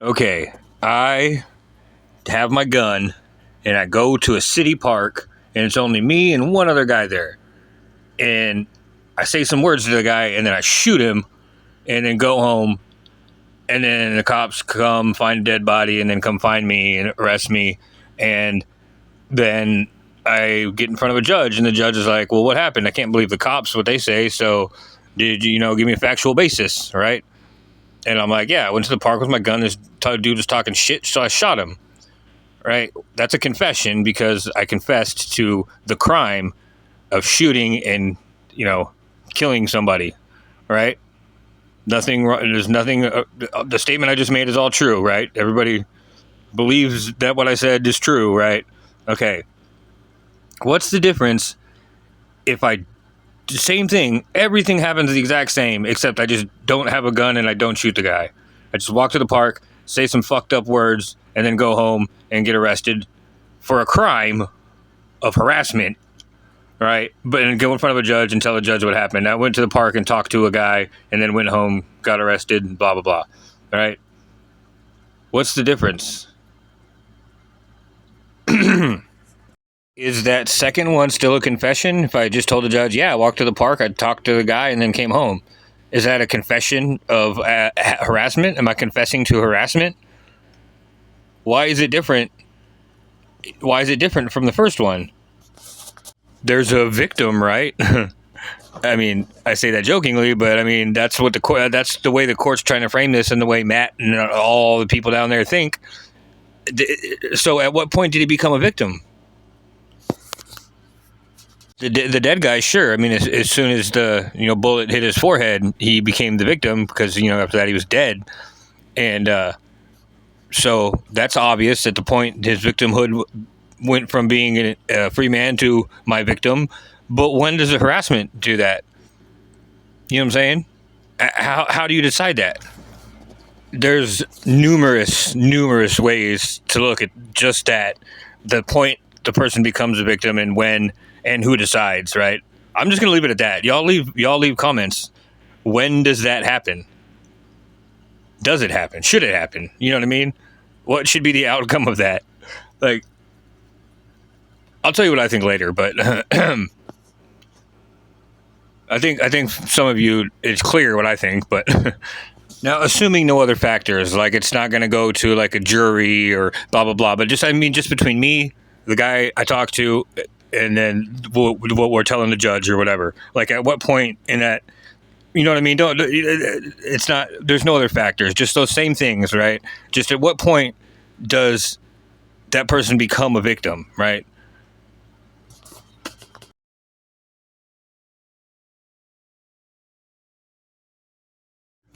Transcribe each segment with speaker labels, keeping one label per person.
Speaker 1: Okay, I have my gun and I go to a city park and it's only me and one other guy there. And I say some words to the guy and then I shoot him and then go home. And then the cops come find a dead body and then come find me and arrest me. And then I get in front of a judge and the judge is like, well, what happened? I can't believe the cops, what they say. So did you, give me a factual basis, right? And I'm like, yeah, I went to the park with my gun. This dude was talking shit, so I shot him. Right? That's a confession because I confessed to the crime of shooting and, killing somebody. Right? Nothing. There's nothing. The statement I just made is all true. Right? Everybody believes that what I said is true. Right? Okay. What's the difference if same thing, everything happens the exact same, except I just don't have a gun and I don't shoot the guy. I just walk to the park, say some fucked up words, and then go home and get arrested for a crime of harassment, right? But and go in front of a judge and tell the judge what happened. I went to the park and talked to a guy and then went home, got arrested, blah, blah, blah. All right? What's the difference? Is that second one still a confession? If I just told the judge, yeah, I walked to the park, I talked to the guy, and then came home. Is that a confession of harassment? Am I confessing to harassment? Why is it different? Why is it different from the first one? There's a victim, right? I mean, I say that jokingly, but I mean that's what that's the way the court's trying to frame this, and the way Matt and all the people down there think. So, at what point did he become a victim? The dead guy, sure. I mean, as soon as the bullet hit his forehead, he became the victim because after that he was dead, and so that's obvious. At the point his victimhood went from being a free man to my victim. But when does the harassment do that? You know what I'm saying? How do you decide that? There's numerous ways to look at just that. The point the person becomes a victim and when and who decides, right? I'm just gonna leave it at that. Y'all leave comments. When does that happen? Does it happen? Should it happen? You know what I mean? What should be the outcome of that? Like, I'll tell you what I think later, but I think some of you, it's clear what I think, but now assuming no other factors, like it's not going to go to like a jury or blah blah blah, but just between me, the guy I talked to, and then what we're telling the judge or whatever. Like, at what point in that, you know what I mean? It's not. There's no other factors. Just those same things, right? Just at what point does that person become a victim, right?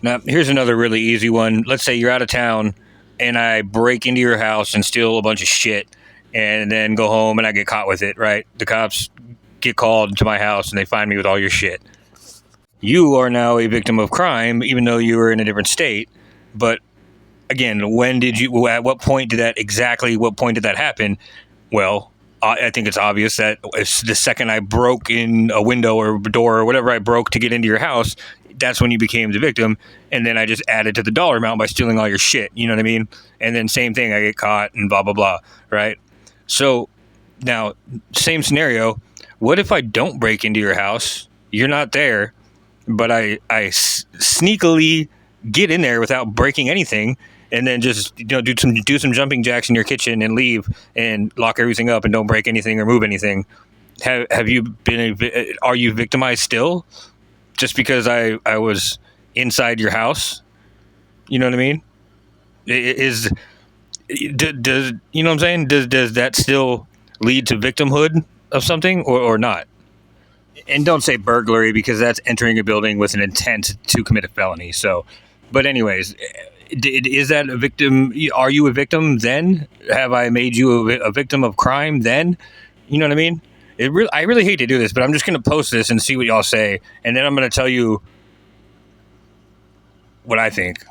Speaker 1: Now, here's another really easy one. Let's say you're out of town and I break into your house and steal a bunch of shit and then go home and I get caught with it, right? The cops get called to my house and they find me with all your shit. You are now a victim of crime, even though you were in a different state. But again, at what point did that happen? Well, I think it's obvious that the second I broke in a window or door or whatever I broke to get into your house, that's when you became the victim. And then I just added to the dollar amount by stealing all your shit. You know what I mean? And then same thing, I get caught and blah, blah, blah. Right? So now, same scenario. What if I don't break into your house? You're not there, but I sneakily get in there without breaking anything, and then just do some jumping jacks in your kitchen and leave and lock everything up and don't break anything or move anything. Have you been? Are you victimized still? Just because I was inside your house? You know what I mean? Does you know what I'm saying? Does that still lead to victimhood of something or not? And don't say burglary because that's entering a building with an intent to commit a felony. So, but anyways, is that a victim? Are you a victim then? Have I made you a victim of crime then? You know what I mean? I really hate to do this, but I'm just going to post this and see what y'all say. And then I'm going to tell you what I think.